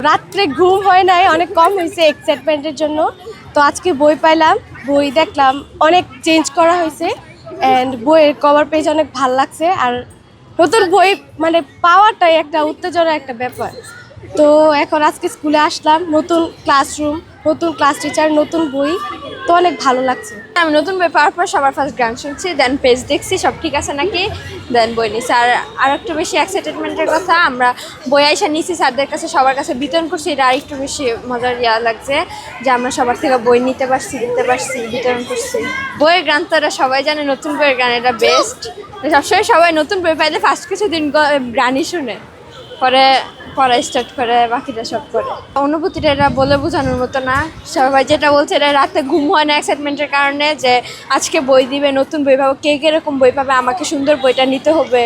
রাত্রে ঘুম হয় নাই, অনেক কম হয়েছে এক্সাইটমেন্টের জন্য। তো আজকে বই পাইলাম, বই দেখলাম, অনেক চেঞ্জ করা হয়েছে অ্যান্ড বইয়ের কভার পেজ অনেক ভাল লাগছে। আর নতুন বই মানে পাওয়াটাই একটা উত্তেজনার একটা ব্যাপার। তো এখন আজকে স্কুলে আসলাম, নতুন ক্লাসরুম, নতুন ক্লাস টিচার, নতুন বই, তো অনেক ভালো লাগছে। আমি নতুন বই পাওয়ার পর সবার ফার্স্ট গান শুনছি, দেন পেজ দেখছি সব ঠিক আছে নাকি, দেন বই নিছি। আর একটু বেশি এক্সাইটেডমেন্টের কথা, আমরা বই আইসা নিছি, স্যারদের কাছে সবার কাছে বিতরণ করছি। এটা আর একটু বেশি মজার লাগছে যে আমরা সবার থেকে বই নিতে পারছি, দিতে পারছি, বিতরণ করছি। বইয়ের গান তো এটা সবাই জানে, নতুন বইয়ের গান এটা বেস্ট। সবসময় সবাই নতুন বই পাইলে ফার্স্ট কিছুদিন গানই শুনে, পরে পড়া স্টার্ট করে, বাকিটা সব করে। অনুভূতিটা এটা বলে বোঝানোর মতো না। সবাই যেটা বলছে এটা রাতে ঘুম হয় না এক্সাইটমেন্টের কারণে, যে আজকে বই দিবে, নতুন বই পাবো, কে কিরকম বই পাবে, আমাকে সুন্দর বইটা নিতে হবে,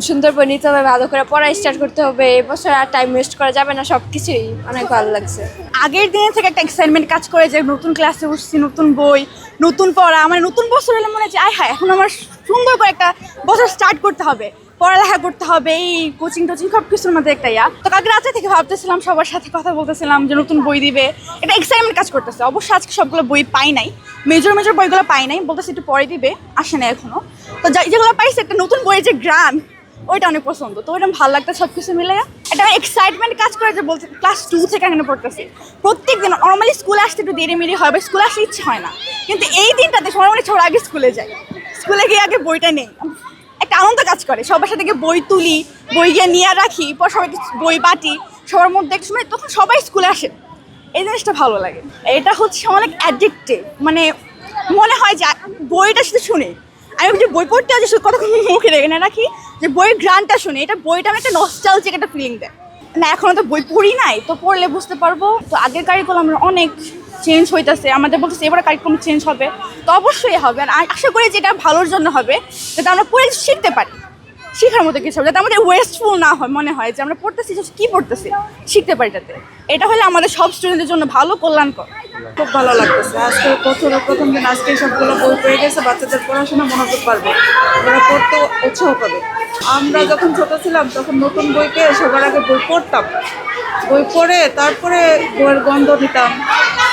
সুন্দর বই নিতে হবে, ভালো করে পড়া স্টার্ট করতে হবে, এবছর আর টাইম ওয়েস্ট করা যাবে না। সব কিছুই অনেক ভালো লাগছে। আগের দিনের থেকে একটা এক্সাইটমেন্ট কাজ করে, যে নতুন ক্লাসে উঠছি, নতুন বই, নতুন পড়া, মানে নতুন বছর এলে মনে হচ্ছে আয় হায় এখন আমার সুন্দর করে একটা বছর স্টার্ট করতে হবে, পড়ালেখা করতে হবে, এই কোচিং টোচিং সব কিছুর মধ্যে একটা তো কালকে রাতে থেকে ভাবতেছিলাম, সবার সাথে কথা বলতেছিলাম যে নতুন বই দিবে, এটা এক্সাইটমেন্ট কাজ করতেছে। অবশ্যই আজকে সবগুলো বই পাই নাই, মেজর মেজর বইগুলো পাই নাই, বলতেছে একটু পরে দিবে, আসে না এখনো। তো যেগুলো পাইছে একটা নতুন বইয়ের যে গ্রাম, ওইটা অনেক পছন্দ। তো ওইটা ভালো লাগতো, সব কিছু মিলে একটা এক্সাইটমেন্ট কাজ করে, যে বলতে ক্লাস 2 থেকে এখানে পড়তেছি। প্রত্যেক দিন নর্মালি স্কুলে আসতে একটু দেরি মেরি হয় বা স্কুলে আসতে ইচ্ছে হয় না, কিন্তু এই দিনটাতে সবার মনে ছোড়া আগে স্কুলে যাই, স্কুলে গিয়ে আগে বইটা নেই, একটা আনন্দ কাজ করে। সবার সাথে গিয়ে বই তুলি, বই গিয়ে নিয়ে রাখি, পর সবাইকে বই বাটি, সবার মধ্যে একটা সময় তখন সবাই স্কুলে আসে, এই জিনিসটা ভালো লাগে। এটা হচ্ছে অনেক অ্যাডিক্টিভ, মানে মনে হয় যে বইটা শুধু শুনে, আমি যে বই পড়তে আছি শুধু কতক্ষণ মুখে রেখে না রাখি, যে বইয়ের গ্রানটা শুনে, এটা বইটা আমি একটা নস্টালজিক একটা ফিলিং দেয় না। এখনো তো বই পড়ি নাই, তো পড়লে বুঝতে পারবো। তো আগের কারিকুলাম অনেক চেঞ্জ হইতেছে, আমাদের বলতেছে এবার কারিকুলাম চেঞ্জ হবে, তো অবশ্যই হবে। আর আশা করি যে এটা ভালোর জন্য হবে, যাতে আমরা পড়ে শিখতে পারি, শেখার মতো কিছু হবে, যাতে আমাদের ওয়েস্টফুল না হয়, মনে হয় যে আমরা পড়তেছি কী পড়তেছি, শিখতে পারি যাতে। এটা হলে আমাদের সব স্টুডেন্টের জন্য ভালো, কল্যাণকর। খুব ভালো লাগতেছে। আজকে প্রথম দিন, আজকে সবগুলো বই পেয়ে গেছে, বাচ্চাদের পড়াশোনা মনোযোগ পারবে, ওরা পড়তে উৎসাহ পাবে। আমরা যখন ছোট ছিলাম তখন নতুন বই পেয়ে সবার আগে বই পড়তাম, বই পড়ে তারপরে বইয়ের গন্ধ নিতাম,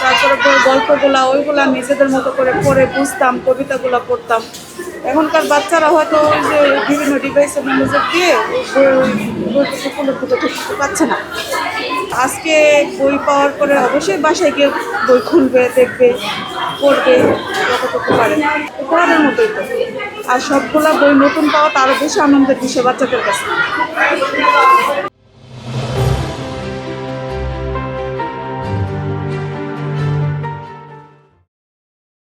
তারপরে বইয়ের গল্পগুলা ওইগুলা নিজেদের মতো করে পড়ে বুঝতাম, কবিতাগুলো পড়তাম। এখনকার বাচ্চারা হয়তো ওই যে বিভিন্ন ডিভাইসে মনোযোগ দিয়ে বইটা উপলব্ধি করতে পারছে না। আজকে বই পাওয়ার পরে অবশ্যই বাসায় গিয়ে বই খুলবে, দেখবে, পড়বে যতটুকু পারে, পড়ানোর মতোই তো। আর সবগুলা বই নতুন পাওয়া তো আরও বেশি আনন্দের বিষয় বাচ্চাদের কাছে।